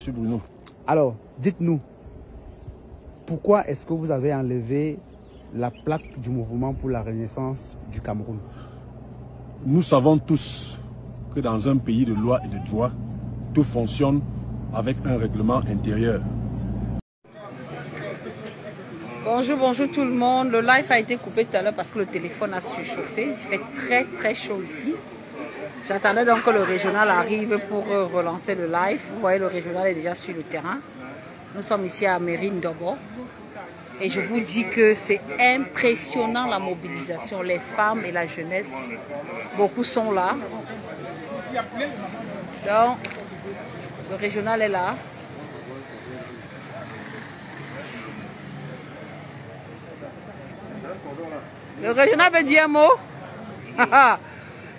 Monsieur Bruno. Alors, dites-nous, pourquoi est-ce que vous avez enlevé la plaque du mouvement pour la renaissance du Cameroun? Nous savons tous que dans un pays de loi et de droit, tout fonctionne avec un règlement intérieur. Bonjour, bonjour tout le monde. Le live a été coupé tout à l'heure parce que le téléphone a surchauffé. Il fait très chaud ici. J'attendais donc que le régional arrive pour relancer le live. Vous voyez, le régional est déjà sur le terrain. Nous sommes ici à Mérine d'Obo. Et je vous dis que c'est impressionnant la mobilisation. Les femmes et la jeunesse, beaucoup sont là. Donc, le régional est là. Le régional veut dire un mot.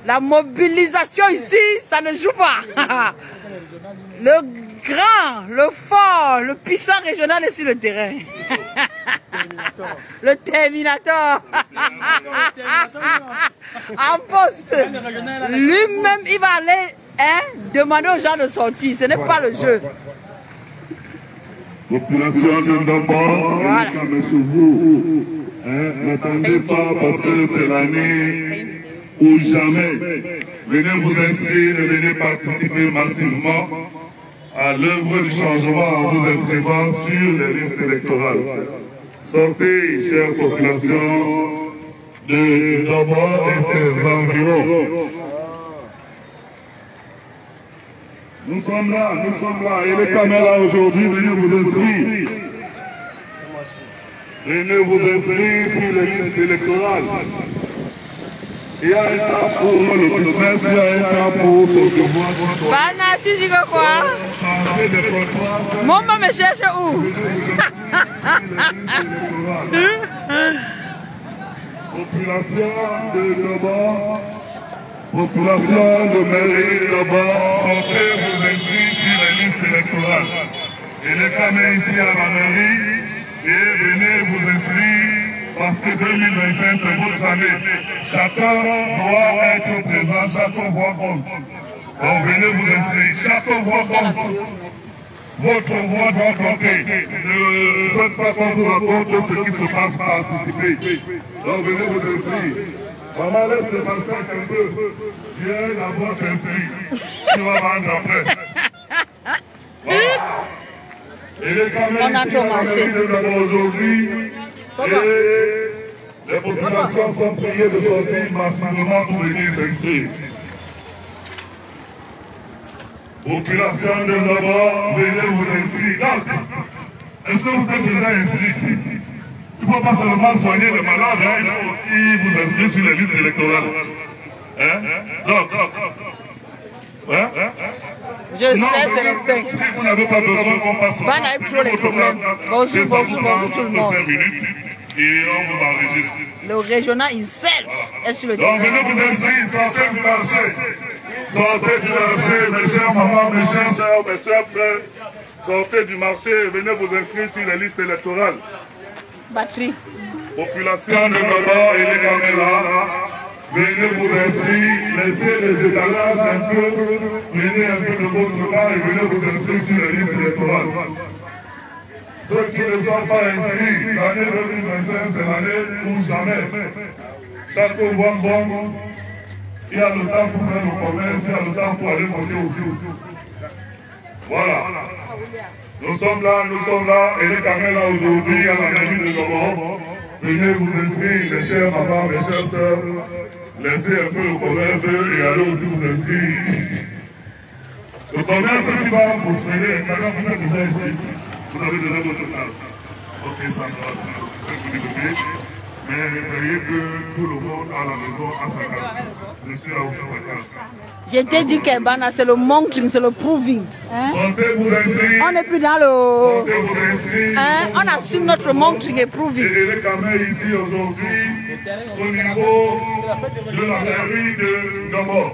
La mobilisation ici, ça ne joue pas. Le grand, le fort, le puissant régional est sur le terrain. Le Terminator. En poste. Lui-même, il va aller demander aux gens de sortir. Ce n'est pas le jeu. Population de d'abord, Voilà. n'attendez pas parce que c'est l'année ou jamais. Venez vous inscrire et venez participer massivement à l'œuvre du changement en vous inscrivant sur les listes électorales. Sortez, chère population de d'abord et ses environs. Nous sommes là, et les caméras aujourd'hui, venez vous inscrire. Venez vous inscrire sur les listes électorales. Il y a un temps pour le commerce, il y a un temps pour le devoir. Bana, tu dis quoi? Maman me cherche où? Population de Dobo, population de Mérine Dobo, sortez vous inscrire sur les listes électorales. Et les caméras ici à la mairie, et venez vous inscrire parce que 2025 c'est votre année. Chacun doit être présent, chacun voit compte. Donc venez vous inscrire, chacun voit compte. Votre voix doit compter. Ne faites pas qu'on vous raconte ce qui se passe, participer. Donc venez vous inscrire. Maman laisse le pasteur un peu. Viens d'abord t'inscrire. Tu vas vendre après. Voilà. Et les caméras ici aujourd'hui, et les populations sont priées de sortir massivement pour venir s'inscrire. Population de d'abord, venez vous inscrire. Donc, est-ce que vous êtes déjà inscrits? Il ne faut pas seulement soigner les malades, il faut aussi vous inscrire sur les listes électorales. Hein? Donc, Je sais, c'est l'instinct. si vous n'avez pas besoin qu'on passe Bana est pro les problèmes. Bonjour tout le monde. Et on vous enregistre. Le régional himself est sur le Donc terrain. venez vous inscrire, sortez du marché. Sortez du marché, mes chers mamans, mes chers sœurs, mes chers frères. Sortez du marché et venez vous inscrire sur les listes électorales. Batterie. Population de Gabon et les caméras, venez vous inscrire, laissez les étalages un peu, prenez un peu de votre part et venez vous inscrire sur les listes électorales. Ceux qui ne sont pas inscrits, l'année 2025 c'est l'année ou jamais. Chaque voit bon, il y a le temps pour faire le commerce, il y a le temps pour aller monter aussi. Voilà. Nous sommes là, et les caméras aujourd'hui à la mairie de Gabon. Venez vous inscrire, mes chers mamans, mes chères sœurs. Laissez un peu le commerce et allez aussi vous inscrire. Le commerce aussi va vous freiner. Maintenant, vous êtes déjà inscrits. Vous avez déjà votre carte. Ok, ça va. Mais veuillez que tout le monde à la maison a sa carte. Je suis là aussi sa carte. J'ai été dit que Bana, c'est le monking, c'est le proving. Hein? Sortez vous inscrire. On n'est plus dans le... Sortez vous inscrire. Hein? On assume notre monking et proving. Et les caméras ici aujourd'hui, au niveau de la mairie de Gabon.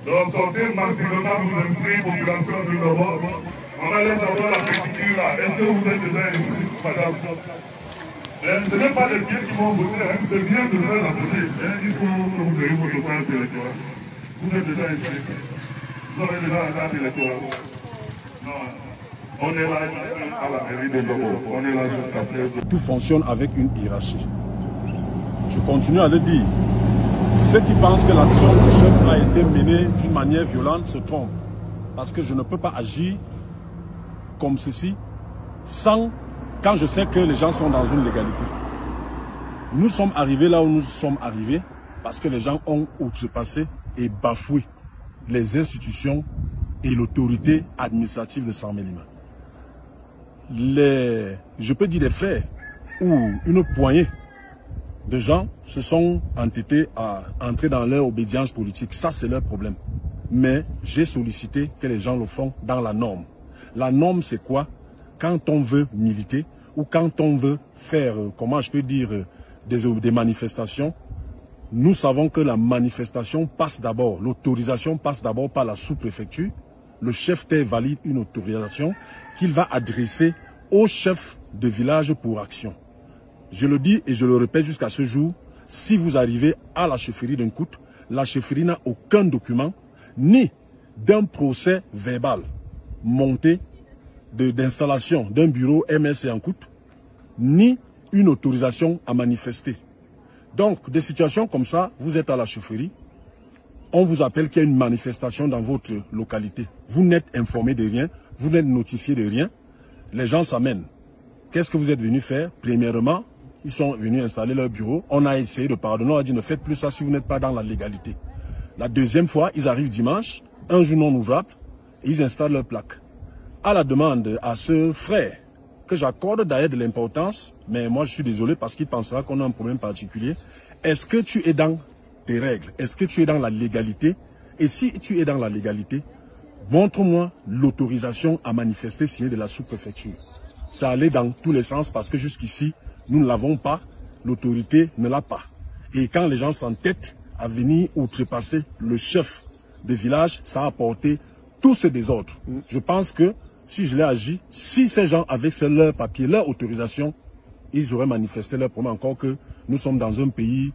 Donc sortez massivement vous inscrire, population de Gabon. On va laisser d'abord la pédicure là. Est-ce que vous êtes déjà inscrit, madame? Ce n'est pas les pieds qui vont voter, hein. C'est bien de faire la voter. Hein. Il faut que vous ayez votre carte électorale. Vous êtes déjà inscrit. Vous avez déjà la carte électorale. Non. On est là à la mairie de Dogo. On est là jusqu'à 16h. Tout fonctionne avec une hiérarchie. Je continue à le dire. Ceux qui pensent que l'action du chef a été menée d'une manière violente se trompent. Parce que je ne peux pas agir comme ceci quand je sais que les gens sont dans une légalité. Nous sommes arrivés là où nous sommes arrivés parce que les gens ont outrepassé et bafoué les institutions et l'autorité administrative de Saint-Mélima. Je peux dire des frères où une poignée de gens se sont entêtés à entrer dans leur obédience politique. Ça, c'est leur problème. Mais j'ai sollicité que les gens le font dans la norme. La norme, c'est quoi? Quand on veut militer ou quand on veut faire, comment je peux dire, des manifestations, nous savons que la manifestation passe d'abord, l'autorisation passe d'abord par la sous-préfecture. Le chef terre valide une autorisation qu'il va adresser au chef de village pour action. Je le dis et je le répète jusqu'à ce jour, si vous arrivez à la chefferie d'un Kout, la chefferie n'a aucun document, ni d'un procès verbal monté d'installation d'un bureau MRC en Kout, ni une autorisation à manifester. Donc, des situations comme ça, vous êtes à la chefferie, on vous appelle qu'il y a une manifestation dans votre localité. Vous n'êtes informé de rien, vous n'êtes notifié de rien, les gens s'amènent. Qu'est-ce que vous êtes venu faire? Premièrement, ils sont venus installer leur bureau, on a essayé de pardonner, on a dit ne faites plus ça si vous n'êtes pas dans la légalité. La deuxième fois, ils arrivent dimanche, un jour non ouvrable, et ils installent leur plaque. À la demande à ce frère, que j'accorde d'ailleurs de l'importance, mais moi je suis désolé parce qu'il pensera qu'on a un problème particulier. Est-ce que tu es dans tes règles? Est-ce que tu es dans la légalité? Et si tu es dans la légalité, montre-moi l'autorisation à manifester signée de la sous-préfecture. Ça allait dans tous les sens parce que jusqu'ici, nous ne l'avons pas, l'autorité ne l'a pas. Et quand les gens s'entêtent à venir outrepasser le chef de village, ça a apporté tout ce désordre. Je pense que si je l'ai agi, si ces gens avaient leur papier, leur autorisation, ils auraient manifesté leur problème. Encore que nous sommes dans un pays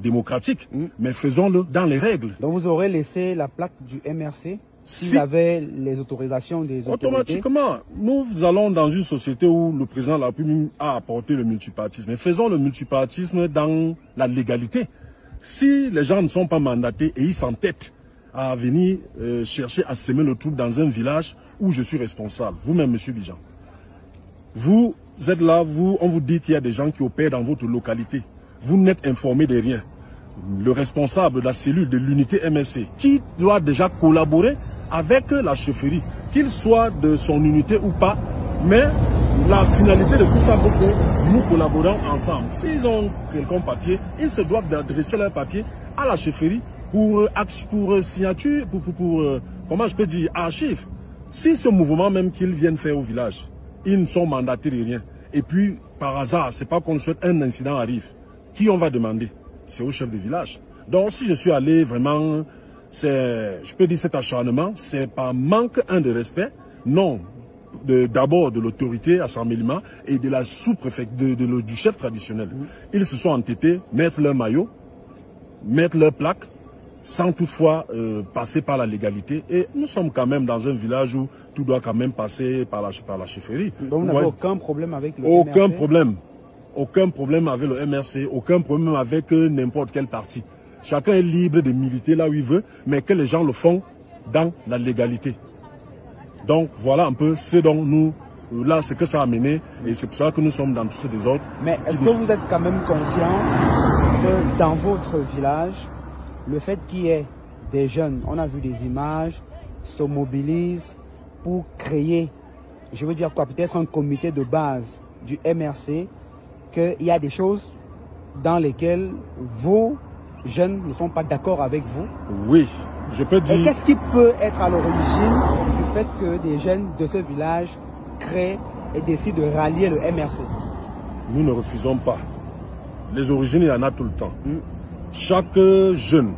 démocratique, mais faisons-le dans les règles. Donc vous aurez laissé la plaque du MRC s'ils avaient les autorisations des autorités? Automatiquement, nous allons dans une société où le président de la République a apporté le multipartisme. Mais faisons le multipartisme dans la légalité. Si les gens ne sont pas mandatés et ils s'entêtent à venir chercher à semer le trouble dans un village où je suis responsable, vous-même, monsieur Bijan, vous êtes là, on vous dit qu'il y a des gens qui opèrent dans votre localité. Vous n'êtes informé de rien. Le responsable de la cellule de l'unité MSC, qui doit déjà collaborer avec la chefferie, qu'il soit de son unité ou pas, mais la finalité de tout ça, c'est que nous collaborons ensemble. S'ils ont quelconque papier, ils se doivent d'adresser leur papier à la chefferie pour signature, comment je peux dire, archive. Si ce mouvement même qu'ils viennent faire au village, ils ne sont mandatés de rien. Et puis, par hasard, c'est pas qu'on souhaite un incident arrive. Qui on va demander? C'est au chef de village. Donc, si je suis allé vraiment, je peux dire cet acharnement, c'est par manque de respect, non, d'abord de l'autorité à Saint-Mélima et de la sous-préfecture, du chef traditionnel. Ils se sont entêtés, mettre leur maillot, mettre leur plaque, sans toutefois passer par la légalité. Et nous sommes quand même dans un village où tout doit quand même passer par la chefferie. Donc vous n'avez aucun problème avec le aucun MRC? problème. Aucun problème avec le MRC, aucun problème avec n'importe quel parti. Chacun est libre de militer là où il veut, mais que les gens le font dans la légalité. Donc voilà un peu ce dont nous, là, ce que ça a mené, et c'est pour ça que nous sommes dans tout ce désordre. Mais est-ce que vous êtes quand même conscient que dans votre village, le fait qu'il y ait des jeunes, on a vu des images, se mobilisent pour créer, je veux dire quoi, peut-être un comité de base du MRC, qu'il y a des choses dans lesquelles vos jeunes ne sont pas d'accord avec vous? Oui, je peux dire... Et qu'est-ce qui peut être à l'origine du fait que des jeunes de ce village créent et décident de rallier le MRC? Nous ne refusons pas. Les origines, il y en a tout le temps. Chaque jeune,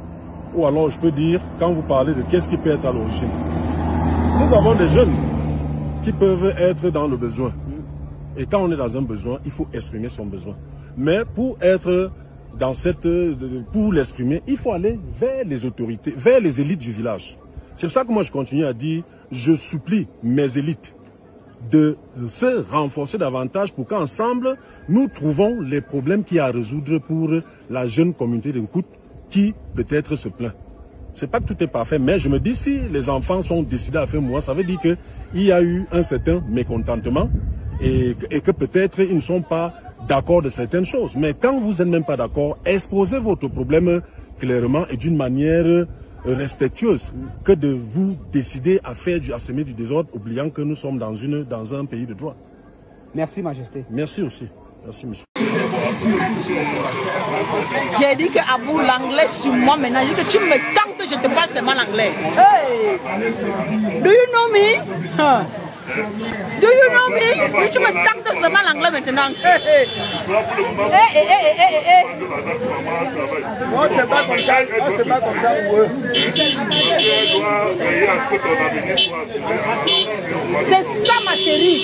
ou alors je peux dire, quand vous parlez de qu'est-ce qui peut être à l'origine, nous avons des jeunes qui peuvent être dans le besoin. Et quand on est dans un besoin, il faut exprimer son besoin. Mais pour être dans pour l'exprimer, il faut aller vers les autorités, vers les élites du village. C'est pour ça que moi je continue à dire, je supplie mes élites de se renforcer davantage pour qu'ensemble, nous trouvons les problèmes qu'il y a à résoudre pour la jeune communauté d'Nkout qui peut-être se plaint. C'est pas que tout est parfait, mais je me dis si les enfants sont décidés à faire moi, ça veut dire qu'il y a eu un certain mécontentement et que peut-être ils ne sont pas d'accord de certaines choses. Mais quand vous n'êtes même pas d'accord, exposez votre problème clairement et d'une manière respectueuse que de vous décider à semer du désordre, oubliant que nous sommes dans un pays de droit. Merci, Majesté. Merci aussi. Merci, monsieur. J'ai dit que Abou, l'anglais sur moi maintenant, j'ai dit que tu me tentes, je te parle seulement l'anglais. Hey! Do you know me? Huh? Do you know me? Tu me tentes seulement l'anglais maintenant. Hey, hey, hey, hey, hey. On se bat comme ça, on se bat comme ça pour eux. C'est ça ma chérie.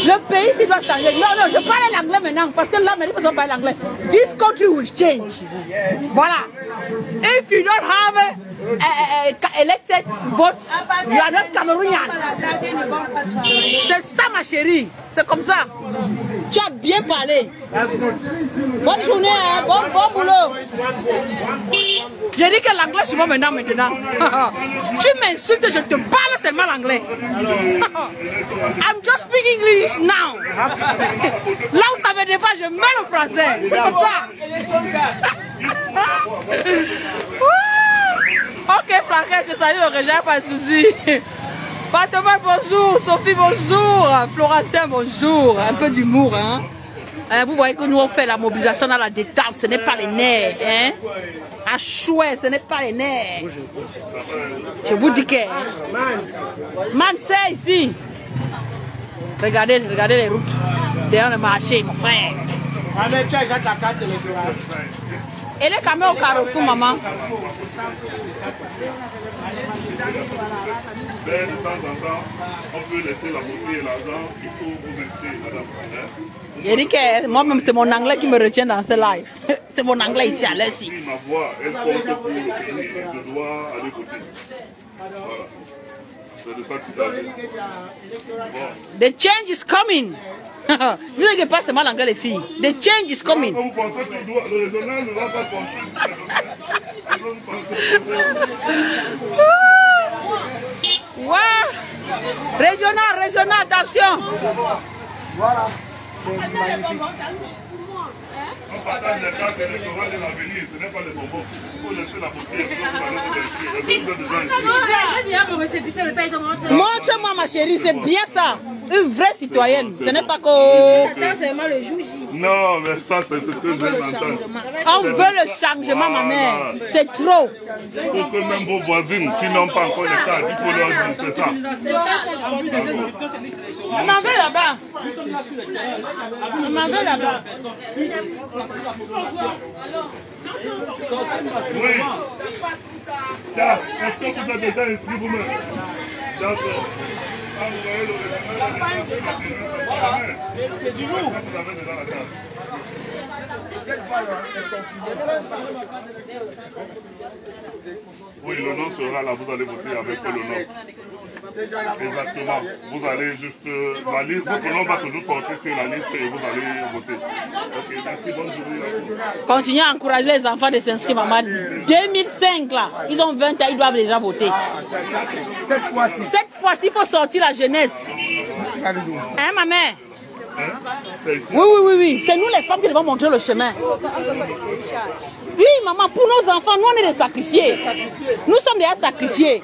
Le pays s'il doit changer. Non, non, je parle l'anglais maintenant parce que là, maintenant, ils ne parler l'anglais. This country will change. Voilà. If you don't have elected vote, you are not Cameroonian. C'est ça ma chérie. C'est comme ça. Tu as bien parlé. Bonne journée, hein? Bon boulot. J'ai dit que l'anglais c'est moi maintenant. Tu m'insultes, je te parle seulement l'anglais. I'm just speaking English now. Là où ça me dépasse, je mets le français. C'est comme ça. Ok, Franck, je salue le régime, pas de souci. Fatoma, bonjour. Sophie, bonjour. Florentin, bonjour. Un peu d'humour, hein. Vous voyez que nous on fait la mobilisation dans la détente, ce n'est pas les nerfs, hein. À chouette, ce n'est pas les nerfs. Je vous dis que. Man, c'est ici. Regardez les routes. Derrière le marché, mon frère. Elle est quand même au carrefour, maman. Mais de temps en temps, on peut laisser la beauté et l'argent, il faut vous inscrire, madame. J'ai dit que moi-même, c'est mon anglais qui me retient dans ce live. C'est mon anglais ici à l'aise. Si ma voix, elle compte pour le pays, je dois aller voter. Voilà. C'est de ça qu'il s'agit. Bon. The change is coming. Vous n'avez pas seulement l'anglais, les filles. The change is coming. Quand vous pensez que le régional ne va pas penser. Wow. Régional, attention. Voilà, c'est magnifique. On partage les cartes électorales de l'avenir, ce n'est pas les bonbons. Il faut laisser la beauté et vous montre-moi ma chérie, c'est bien ça. Une vraie citoyenne. Ce n'est pas que... Non, mais ça c'est ce que j'aime entendre. On veut le changement, ma mère. C'est trop. Pour que même vos voisines qui n'ont pas encore les cartes, il faut leur dire c'est ça. Je m'en vais là-bas. Je m'en vais là-bas. Oui. Est-ce que vous avez déjà inscrit vous-même? D'accord. C'est du lourd. Oui, le nom sera là, vous allez voter avec le nom. Exactement. Vous allez juste... la liste, votre nom va toujours sortir sur la liste et vous allez voter. Ok, merci, bonne journée. Continuez à encourager les enfants de s'inscrire, maman. 2005, là, ils ont 20 ans, ils doivent déjà voter. Cette fois-ci, il faut sortir la jeunesse. Hein, ma mère? Oui. C'est nous les femmes qui devons montrer le chemin. Oui, maman, pour nos enfants, nous on est des sacrifiés. Nous sommes déjà sacrifiés.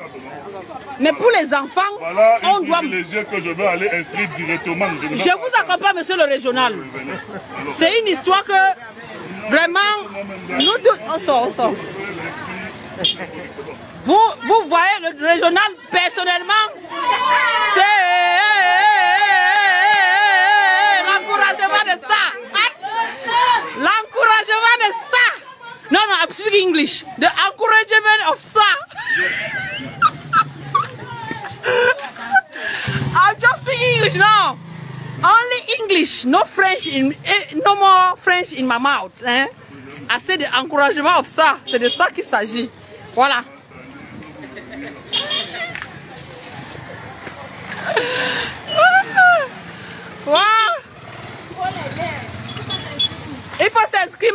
Mais pour les enfants, voilà on doit... que je veux aller inscrire directement. Je vous accompagne, monsieur le régional. C'est une histoire que, vraiment, nous tous... On sort. Vous voyez, le régional, personnellement, c'est l'encouragement de ça. L'encouragement de ça. Non, I'm speaking English. The encouragement of ça. I'm just speaking English now. Only English, no French, no more French in my mouth. Hein? I said the encouragement of ça. C'est de ça qu'il s'agit. Voilà.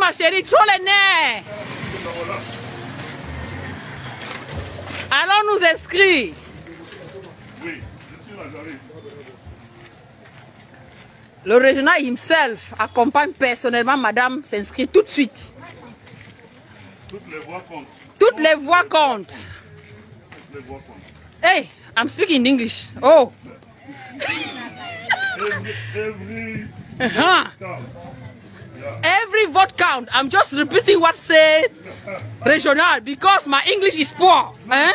ma chérie, trop les nerfs. Allons nous inscrire. Oui, je suis là, j'arrive. Le régional himself accompagne personnellement madame s'inscrit tout de suite. Toutes les voix comptent. Toutes les voix comptent. Toutes les voix comptent. Hey, I'm speaking in English. Oh. Every Every vote count. I'm just repeating what said regional because my English is poor. Eh?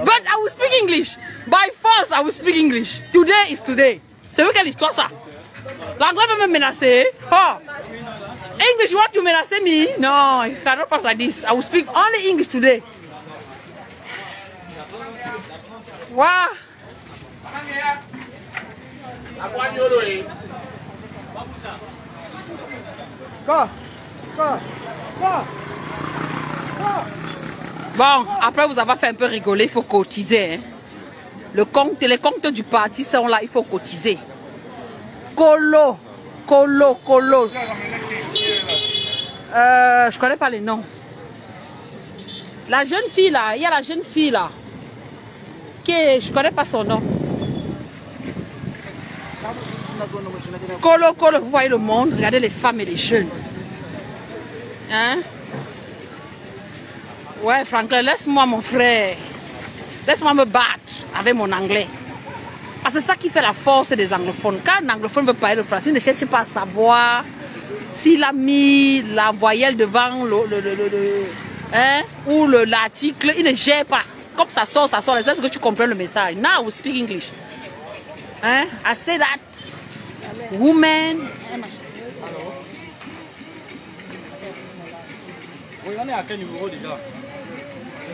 But I will speak English. By force, I will speak English. Today is today. C'est vrai quelle histoire ça? L'anglais va me menacer. Oh. English, you want to menace me? No, I cannot pass like this. I will speak only English today. Wow. Bon, après vous avez fait un peu rigoler, il faut cotiser. Hein. Les comptes du parti sont là, il faut cotiser. Colo. Je connais pas les noms. La jeune fille là, il y a la jeune fille là. Je connais pas son nom. Colo, vous voyez le monde, regardez les femmes et les jeunes. Hein? Ouais, Franklin, laisse-moi mon frère. Laisse-moi me battre avec mon anglais. Parce que c'est ça qui fait la force des anglophones. Quand un anglophone veut parler le français, il ne cherche pas à savoir s'il a mis la voyelle devant ou l'article. Il ne gère pas. Comme ça sort, c'est que tu comprends le message. Now we speak English. Hein? I say that. Women.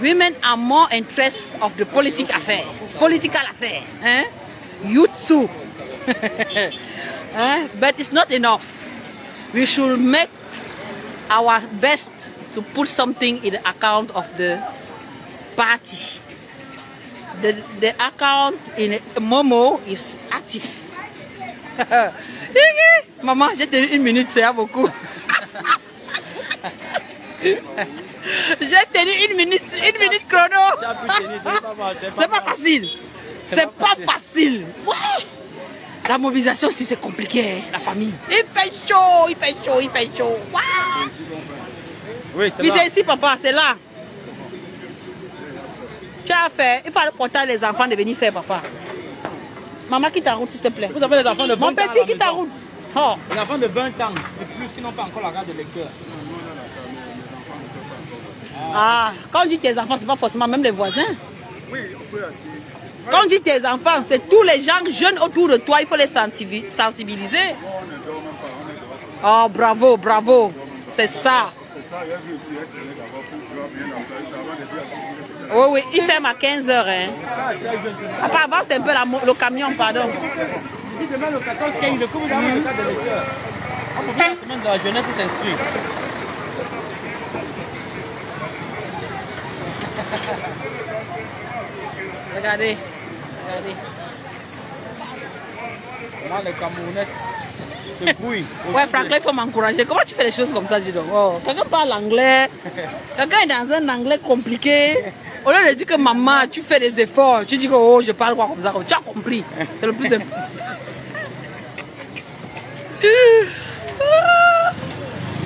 Women are more interested of the political affair. Hein? Youth too. But it's not enough. We should make our best to put something in the account of the party. The account in Momo is active. Maman, j'ai tenu 1 minute, c'est beaucoup. J'ai tenu 1 minute chrono. C'est pas facile. C'est pas facile. Ouais. La mobilisation aussi c'est compliqué, hein, la famille. Il fait chaud. Wow. Oui, c'est ici papa, c'est là. Tu as fait, il faut porter les enfants de venir faire papa. Maman, quitte ta route s'il te plaît. Vous avez les enfants de 20 ans. Mon petit, quitte ta route. Oh. Les enfants de 20 ans et plus qui n'ont pas encore la carte de lecteur. Ah, quand on dit tes enfants, c'est pas forcément même les voisins. Oui, on peut attirer. Quand on dit tes enfants, c'est tous les gens jeunes autour de toi, il faut les sensibiliser. Oh, bravo. C'est ça. Oui, il ferme à 15 h. Hein. Après, avant, c'est un peu le camion, pardon. Si demain, le 14-15, le coup, vous avez le cas de lecteur. On peut faire la semaine de la jeunesse pour s'inscrire. Regardez. Là, les Camerounais se brouillent. Ouais, Franklin, il faut m'encourager. Comment tu fais les choses comme ça, dis donc? Oh, quelqu'un parle anglais. Quelqu'un est dans un anglais compliqué. Au lieu de dire que maman, tu fais des efforts, tu dis que oh, je parle quoi comme ça. Tu as compris. C'est le plus important.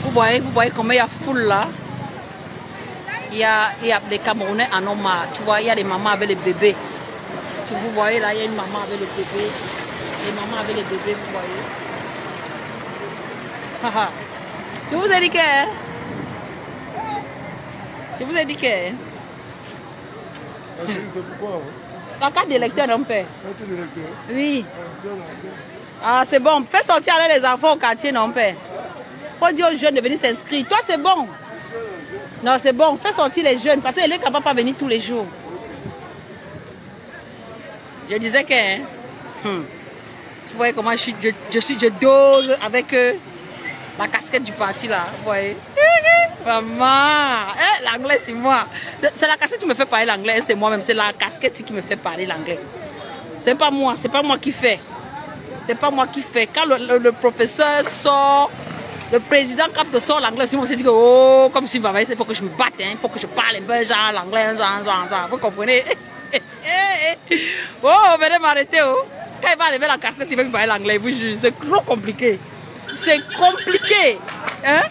Vous voyez comment il y a foule là. Il y a des Camerounais en ont marre. Tu vois, il y a des mamans avec les bébés. Vous voyez là, il y a une maman avec le bébé. Les mamans avec les bébés, vous voyez. Je vous ai dit que... C'est pourquoi? La carte d'électeur, non, père? Oui. Ah, c'est bon. Fais sortir avec les enfants au quartier, non, père? Faut dire aux jeunes de venir s'inscrire. Toi, c'est bon. Non, c'est bon. Fais sortir les jeunes parce qu'elle est capable de pas venir tous les jours. Je disais que... Tu vois comment je dose avec la casquette du parti là. Vous voyez? Maman! L'anglais, c'est moi. C'est la casquette qui me fait parler l'anglais. C'est moi-même. C'est la casquette qui me fait parler l'anglais. C'est pas moi qui fais. C'est pas moi qui fais. Quand le professeur sort, le président capte sort l'anglais, on se dit que oh, comme si il faut que je me batte, il faut que je parle un peu genre l'anglais, genre, vous comprenez? Oh, venez m'arrêter, oh. Quand il va lever la casquette, il va me parler l'anglais, vous jure, c'est trop compliqué. C'est compliqué. Hein?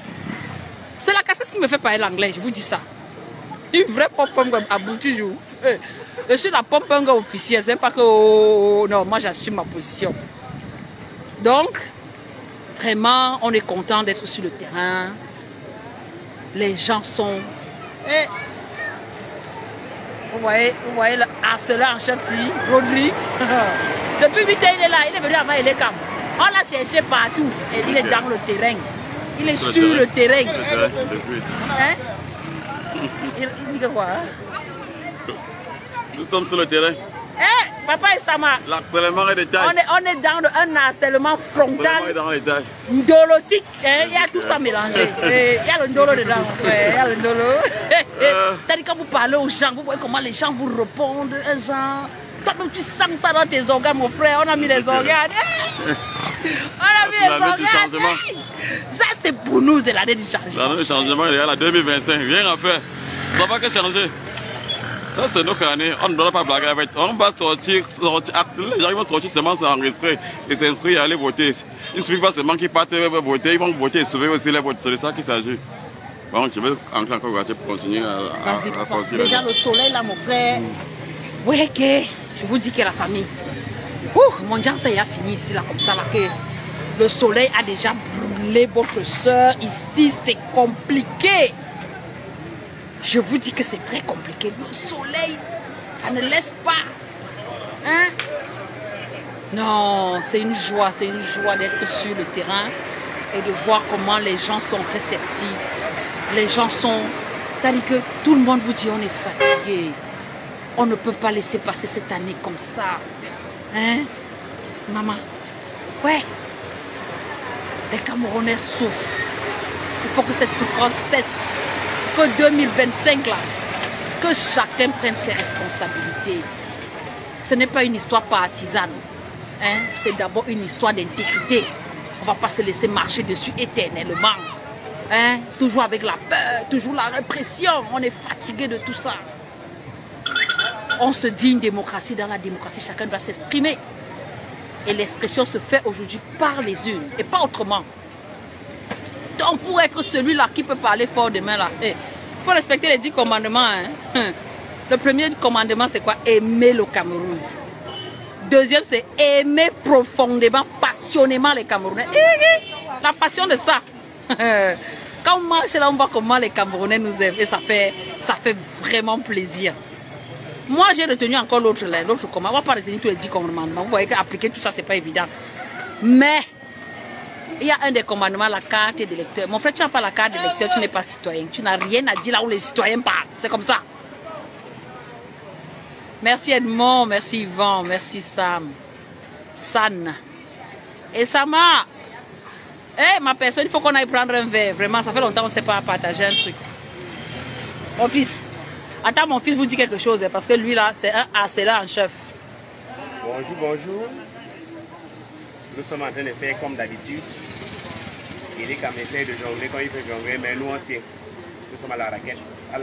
C'est la casquette qui me fait parler l'anglais, je vous dis ça. Une vraie pompe à bout toujours. Je suis la pompe officielle, c'est pas que oh, non, moi j'assume ma position. Donc, vraiment, on est content d'être sur le terrain. Les gens sont... Et, vous voyez le harceleur en chef-ci, Rodrigue. Depuis 8 ans, il est là, il est venu avant Elekam. On l'a cherché partout. Et il est dans le terrain. Il est sur le terrain. Hein? Il dit que quoi? Hein? Nous sommes sur le terrain. Eh, papa et Sama. L'harcèlement est détail. On est dans un harcèlement frontal. Dans les détails. Ndolotique. Il y a tout ça mélangé. Il y a le ndolo dedans. Il y a le ndolo. C'est-à-dire quand vous parlez aux gens, vous voyez comment les gens vous répondent. Genre, toi-même tu sens ça dans tes organes, mon frère. On a mis les organes. On a mis les organes. Ça, c'est pour nous, c'est l'année du changement. L'année du changement, il y a la 2025. Rien à faire. Ça va que changer. Ça, c'est nos années. On ne doit pas blaguer avec. On va sortir. Les gens vont sortir seulement s'enregistrer et s'inscrire et aller voter. Il ne suffit pas seulement qu'ils partent voter. Ils vont voter et sauver aussi les votes. C'est de ça qu'il s'agit. Bon, je vais encore pour continuer à sortir. Déjà, le soleil, là, mon frère. Oui, que je vous dis que la famille. Mon Dieu, ça y a fini ici, là, comme ça, là. Que le soleil a déjà brûlé votre soeur. Ici, c'est compliqué. Je vous dis que c'est très compliqué. Le soleil, ça ne laisse pas. Hein? Non, c'est une joie d'être sur le terrain et de voir comment les gens sont réceptifs. Les gens sont... C'est-à-dire que tout le monde vous dit on est fatigué. On ne peut pas laisser passer cette année comme ça. Hein? Maman? Ouais. Les Camerounais souffrent. Il faut que cette souffrance cesse. Que 2025 là, que chacun prenne ses responsabilités. Ce n'est pas une histoire partisane, hein? C'est d'abord une histoire d'intégrité. On ne va pas se laisser marcher dessus éternellement, hein? Toujours avec la peur, toujours la répression. On est fatigué de tout ça. On se dit une démocratie. Dans la démocratie, chacun doit s'exprimer. Et l'expression se fait aujourd'hui par les urnes et pas autrement. On pourrait être celui-là qui peut parler fort demain là. Il faut respecter les 10 commandements. Hein. Le premier commandement, c'est quoi? Aimer le Cameroun. Deuxième, c'est aimer profondément, passionnément les Camerounais. La passion de ça. Quand on marche là, on voit comment les Camerounais nous aiment. Et ça fait vraiment plaisir. Moi, j'ai retenu encore l'autre commandement. On ne va pas retenir tous les 10 commandements. Vous voyez qu'appliquer tout ça, ce n'est pas évident. Mais... il y a un des commandements, la carte d'électeur. Mon frère, tu n'as pas la carte d'électeur, tu n'es pas citoyen. Tu n'as rien à dire là où les citoyens parlent. C'est comme ça. Merci Edmond, merci Yvan, merci Sam. San. Et Sama. Ma personne, il faut qu'on aille prendre un verre. Vraiment, ça fait longtemps qu'on ne sait pas partager un truc. Mon fils. Attends, mon fils vous dit quelque chose. Parce que lui là, c'est un harceleur en chef. Bonjour, bonjour. Nous sommes en train de faire comme d'habitude. Il est comme essaye de jongler quand il peut jongler, mais nous on tient. Nous sommes à la raquette, à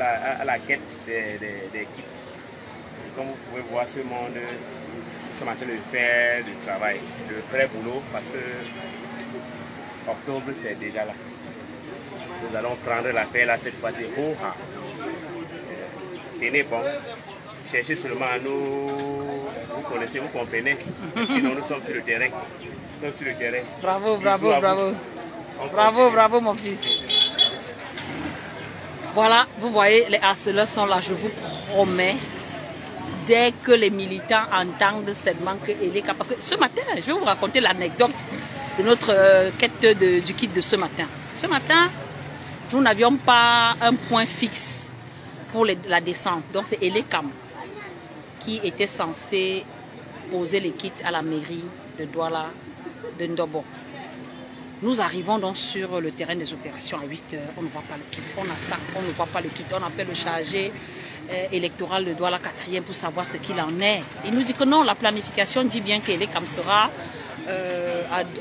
la quête des kits. Et comme vous pouvez voir ce monde, nous sommes en train de faire du travail, de vrai boulot, parce que octobre c'est déjà là. Nous allons prendre l'affaire là cette fois-ci. Tenez bon. Cherchez seulement à nous, vous connaissez, vous comprenez. Sinon nous sommes sur le terrain. Nous sommes sur le terrain. Bravo, bravo, bravo. Bravo, bravo mon fils. Voilà, vous voyez, les harceleurs sont là, je vous promets. Dès que les militants entendent seulement que Eleka, parce que ce matin, je vais vous raconter l'anecdote de notre quête du kit de ce matin. Ce matin, nous n'avions pas un point fixe pour la descente. Donc c'est Elekam qui était censé poser les kits à la mairie de Douala, de Ndobo. Nous arrivons donc sur le terrain des opérations à 8 h. On ne voit pas le kit. On attend, on ne voit pas le kit. On appelle le chargé électoral de Douala 4e pour savoir ce qu'il en est. Il nous dit que non, la planification dit bien qu'Elekam sera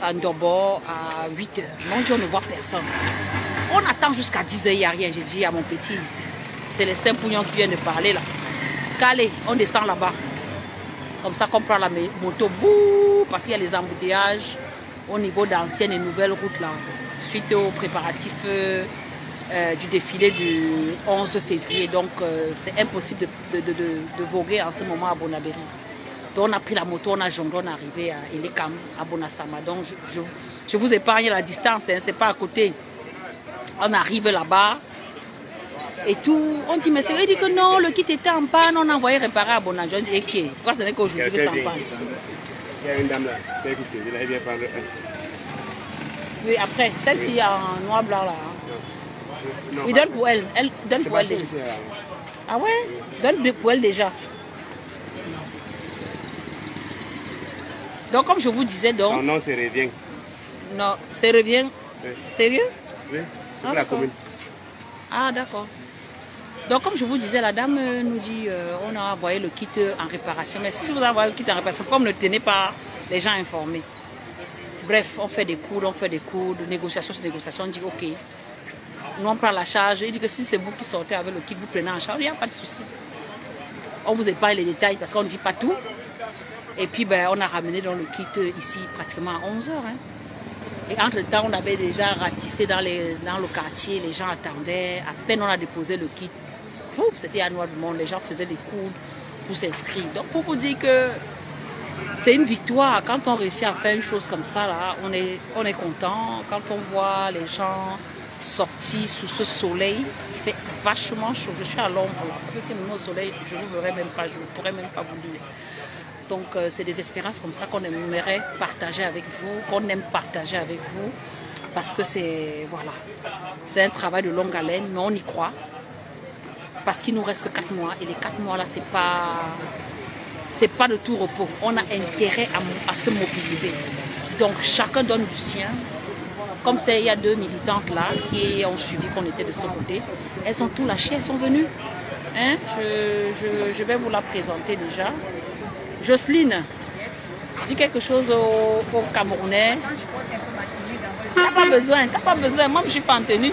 à Ndobo à 8h. On dit on ne voit personne. On attend jusqu'à 10h, il n'y a rien. J'ai dit à mon petit Célestin Pougnon qui vient de parler là. Calé, on descend là-bas. Comme ça qu'on prend la moto, bouh, parce qu'il y a les embouteillages au niveau d'anciennes et nouvelles routes là. Suite aux préparatifs du défilé du 11 février. Donc c'est impossible de voguer en ce moment à Bonabéry. Donc on a pris la moto, on a jonglé, on est arrivé à Elekam, à Bonasama. Donc je vous épargne la distance, hein, c'est pas à côté. On arrive là-bas et tout. On dit, mais c'est vrai, il dit que non, le kit était en panne, on a envoyé réparer à Bonadjo. On dit, ok, pourquoi ce n'est qu'aujourd'hui que c'est en panne? Il y a une dame là, qui elle vient prendre un. Oui, après, celle-ci en noir blanc là. Non, il donne pour elle. Elle donne pour elle déjà. Ah ouais? Donne pour elle déjà. Donc, comme je vous disais, donc. Son nom, c'est Revient. Non, c'est Revient. Oui. Sérieux? Oui, c'est la commune. Ah, d'accord. Donc, comme je vous disais, la dame nous dit on a envoyé le kit en réparation. Mais si vous envoyez le kit en réparation, comme ne tenez pas les gens informés. Bref, on fait des coups, négociation sur négociation. On dit ok, nous on prend la charge. Il dit que si c'est vous qui sortez avec le kit, vous prenez en charge, il n'y a pas de souci. On vous épargne les détails parce qu'on ne dit pas tout. Et puis, ben, on a ramené dans le kit ici pratiquement à 11h. Hein. Et entre-temps, on avait déjà ratissé dans le quartier, les gens attendaient. À peine on a déposé le kit, c'était à Noir du Monde, les gens faisaient les coudes pour s'inscrire. Donc, pour vous dire que c'est une victoire. Quand on réussit à faire une chose comme ça, là, on est content. Quand on voit les gens sortis sous ce soleil, il fait vachement chaud. Je suis à l'ombre là, parce que si nous au soleil, je ne vous verrai même pas, je ne pourrais même pas vous dire. Donc c'est des espérances comme ça qu'on aimerait partager avec vous, qu'on aime partager avec vous, parce que c'est voilà, c'est un travail de longue haleine, mais on y croit, parce qu'il nous reste 4 mois, et les 4 mois là, c'est pas de tout repos. On a intérêt à se mobiliser. Donc chacun donne du sien. Comme il y a 2 militantes là qui ont suivi qu'on était de ce côté, elles ont tout lâché, elles sont venues. Hein? Je vais vous la présenter déjà. Jocelyne, dis quelque chose aux Camerounais. T'as pas besoin, moi je ne suis pas en tenue.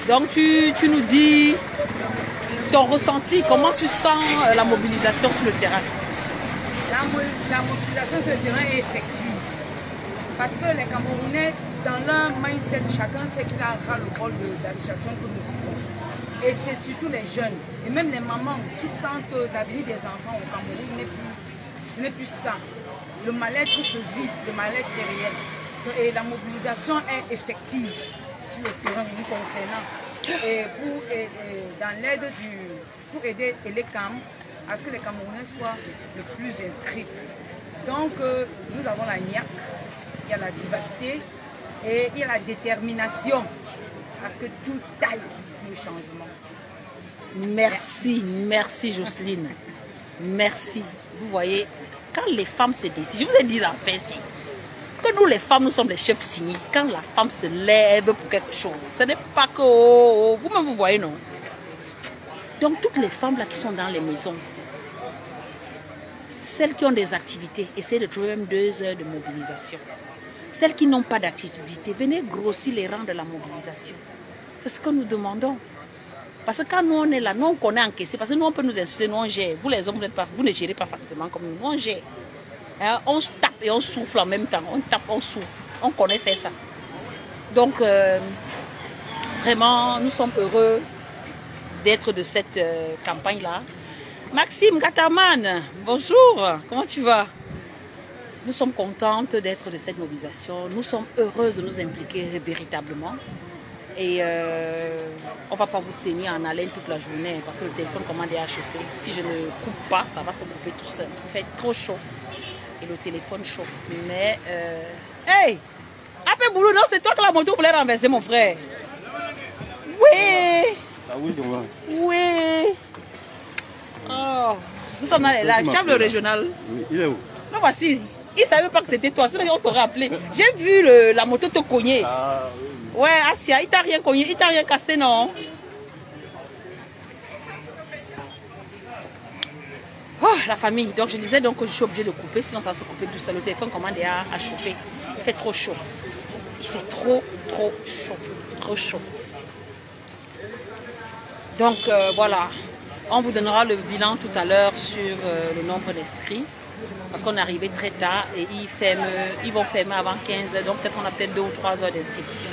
Donc tu nous dis ton ressenti, comment tu sens la mobilisation sur le terrain? La mobilisation sur le terrain est effective. Parce que les Camerounais, dans leur mindset, chacun sait qu'il a le rôle de la situation que nous vivons. Et c'est surtout les jeunes, et même les mamans qui sentent que l'avenir des enfants au Cameroun ce n'est plus ça. Le mal-être se vit, le mal-être est réel. Et la mobilisation est effective sur le terrain nous concernant. Et dans l'aide pour aider Elekam à ce que les Camerounais soient le plus inscrits. Donc nous avons la niaque, il y a la vivacité et il y a la détermination. Parce que tout taille le changement. Merci Jocelyne. Merci. Vous voyez, quand les femmes se décident, je vous ai dit la fin, que nous les femmes, nous sommes les chefs signés. Quand la femme se lève pour quelque chose, ce n'est pas que vous-même vous voyez, non? Donc toutes les femmes là qui sont dans les maisons, celles qui ont des activités, essayez de trouver même 2 heures de mobilisation. Celles qui n'ont pas d'activité, venez grossir les rangs de la mobilisation. C'est ce que nous demandons. Parce que quand nous on est là, nous on connaît encaisser, parce que nous on peut nous insulter, nous on gère. Vous les hommes, vous ne gérez pas facilement comme nous, on gère. Hein, on se tape et on souffle en même temps, on tape, on souffle. On connaît faire ça. Donc, vraiment, nous sommes heureux d'être de cette campagne-là. Maxime Gataman, bonjour, comment tu vas? Nous sommes contentes d'être de cette mobilisation, nous sommes heureuses de nous impliquer véritablement. Et on ne va pas vous tenir en haleine toute la journée parce que le téléphone commandé à chauffer. Si je ne coupe pas, ça va se couper tout seul. Il fait trop chaud et le téléphone chauffe. Mais, hey! Après boulot, non, c'est toi que la moto voulait renverser, mon frère. Oui! Ah oui, donc oui! Oh! Nous sommes dans la chambre régionale. Oui, il est où? Non, voici. Il ne savait pas que c'était toi, sinon on t'aurait appelé. J'ai vu la moto te cogner. Ah oui. Ouais, Asia, il t'a rien cogné, il t'a rien cassé, non? Oh, la famille. Donc je disais donc que je suis obligée de couper, sinon ça va se couper tout seul. Le téléphone commande à chauffer. Il fait trop chaud. Il fait trop chaud. Trop chaud. Donc voilà. On vous donnera le bilan tout à l'heure sur le nombre d'inscrits. Parce qu'on est arrivé très tard et ils vont fermer avant 15 h. Donc peut-être on a peut-être 2 ou 3 heures d'inscription.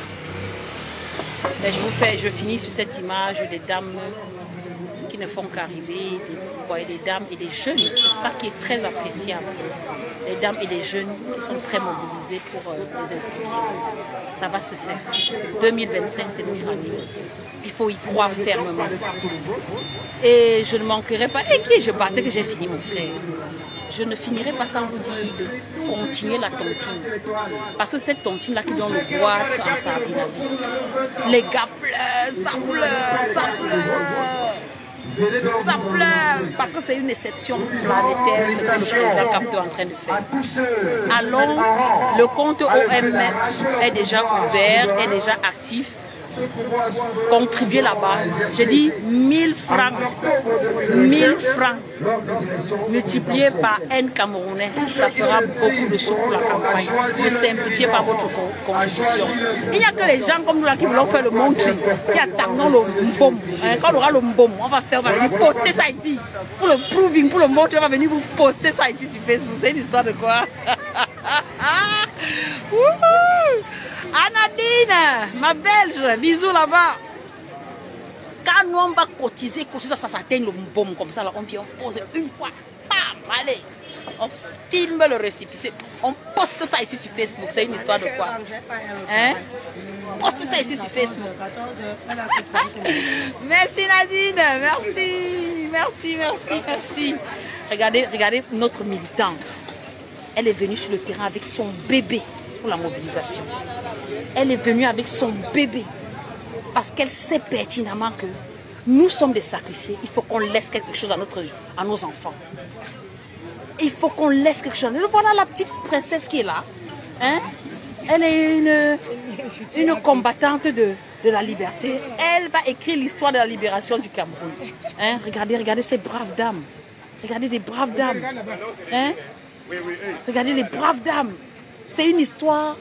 Je finis sur cette image des dames qui ne font qu'arriver. Vous voyez des dames et des jeunes. C'est ça qui est très appréciable. Les dames et les jeunes qui sont très mobilisés pour les inscriptions. Ça va se faire. 2025, c'est notre année. Il faut y croire fermement. Et je ne manquerai pas. Et qui je partais que j'ai fini, mon frère? Je ne finirai pas sans vous dire de continuer la tontine. Parce que cette tontine-là qui donne le boîte en sardine. Les gars pleurent, ça pleure, ça pleure. Ça pleure. Parce que c'est une exception planétaire ce que le président Capto est en train de faire. Alors, le compte OM est déjà ouvert, est déjà actif. Contribuer là-bas, je dis 1000 francs, 1000 francs multiplié par N Camerounais, ça fera beaucoup de sous pour la campagne. Ne simplifiez pas votre contribution. Il n'y a que les gens comme nous là qui voulons faire le montré, qui attendons le mbom. Quand on aura le mbom, on va venir poster ça ici. Pour le proving, pour le montré, on va venir vous poster ça ici sur Facebook. C'est une histoire de quoi? Anadine, ma belge, bisous là-bas. Quand nous on va cotiser, ça s'atteint le bombe comme ça, là, on pose une fois, bam, allez, on filme le récépissé, on poste ça ici sur Facebook, c'est une histoire de quoi? Hein? Poste ça ici sur Facebook. Merci Nadine, merci. Regardez notre militante. Elle est venue sur le terrain avec son bébé pour la mobilisation. Elle est venue avec son bébé parce qu'elle sait pertinemment que nous sommes des sacrifiés. Il faut qu'on laisse quelque chose à nos enfants. Il faut qu'on laisse quelque chose. Voilà la petite princesse qui est là. Hein? Elle est une combattante de la liberté. Elle va écrire l'histoire de la libération du Cameroun. Hein? Regardez ces braves dames. Regardez les braves dames. Hein? Regardez les braves dames. C'est une histoire,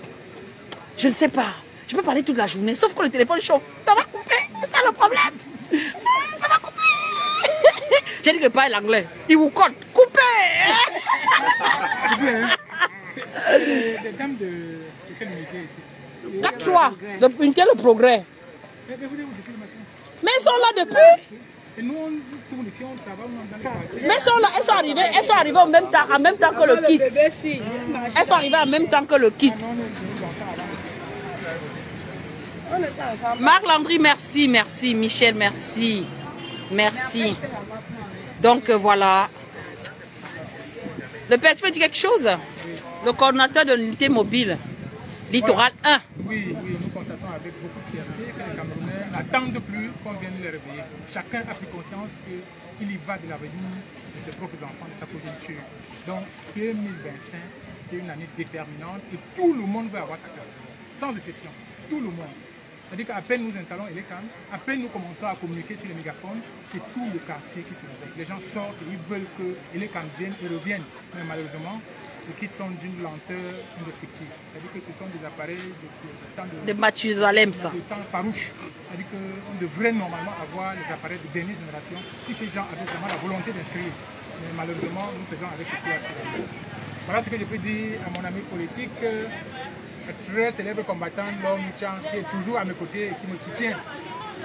je ne sais pas. Je peux parler toute la journée, sauf que le téléphone chauffe. Ça va couper, c'est ça le problème. Ça va couper. J'ai dit que parle l'anglais. Il vous compte. Coupez. Les dames de quel métier ici? 4 fois. Unité le progrès. Mais elles sont là depuis. Et nous, on tourne ici, on travaille dans les quartiers. Mais elles sont arrivées en même temps que le kit. Elles sont arrivées en même temps que le kit. Marc Landry, merci. Michel, merci. Donc voilà. Le père, tu veux dire quelque chose? Le coordinateur de l'unité mobile, littoral 1. Oui, nous constatons avec beaucoup de fierté que les Camerounais n'attendent plus qu'on vienne les réveiller. Chacun a pris conscience qu'il y va de l'avenir de ses propres enfants, de sa progéniture. Donc 2025, c'est une année déterminante et tout le monde veut avoir sa carte. Sans exception, tout le monde. C'est-à-dire qu'à peine nous installons Elecam, à peine nous commençons à communiquer sur les mégaphones, c'est tout le quartier qui se réveille. Les gens sortent et ils veulent que Elecam vienne et revienne. Mais malheureusement, les kits sont d'une lenteur indescriptible. C'est-à-dire que ce sont des appareils de Mathusalem, ça. De temps farouche. C'est-à-dire qu'on devrait normalement avoir les appareils de dernière génération si ces gens avaient vraiment la volonté d'inscrire. Mais malheureusement, nous faisons avec ce qui est. Voilà ce que je peux dire à mon ami politique, très célèbre combattant, l'homme Chan, qui est toujours à mes côtés et qui me soutient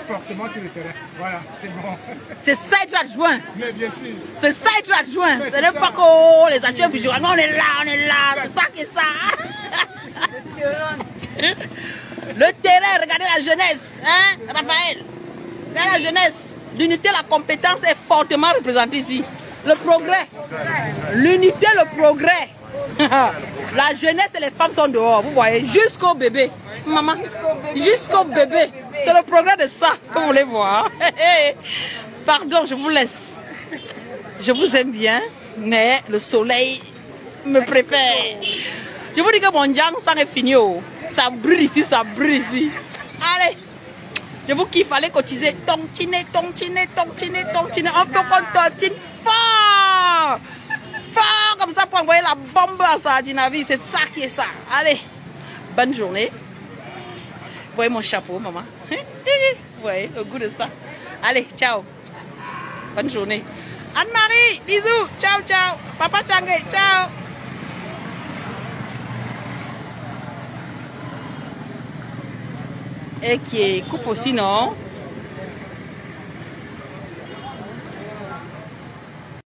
fortement sur le terrain. Voilà, c'est bon. C'est ça être adjoint. Mais bien sûr. C'est ça être adjoint. Ce n'est pas que les adjoints vigilants. Non, on est là. C'est ça qui est ça. Le terrain, regardez la jeunesse. Hein, Raphaël? Regardez la jeunesse. L'unité, la compétence est fortement représentée ici. Le progrès. L'unité, le progrès. La jeunesse et les femmes sont dehors, vous voyez, jusqu'au bébé. Maman, jusqu'au bébé. C'est le progrès de ça que vous voulez voir. Pardon, je vous laisse. Je vous aime bien, mais le soleil me préfère. Je vous dis que mon jang, ça est fini. Ça brûle ici, ça brûle ici. Allez, je vous kiffe, allez cotiser. Tontiner. On peut qu'on tontine fort. fort. Fort comme ça pour envoyer la bombe à sardine à vie. C'est ça qui est ça. Allez, bonne journée. Vous voyez mon chapeau, maman. Vous voyez le goût de ça. Allez, ciao. Bonne journée. Anne-Marie, bisous. Ciao, ciao. Papa Tchangé, ciao. Et qui coupe aussi, non?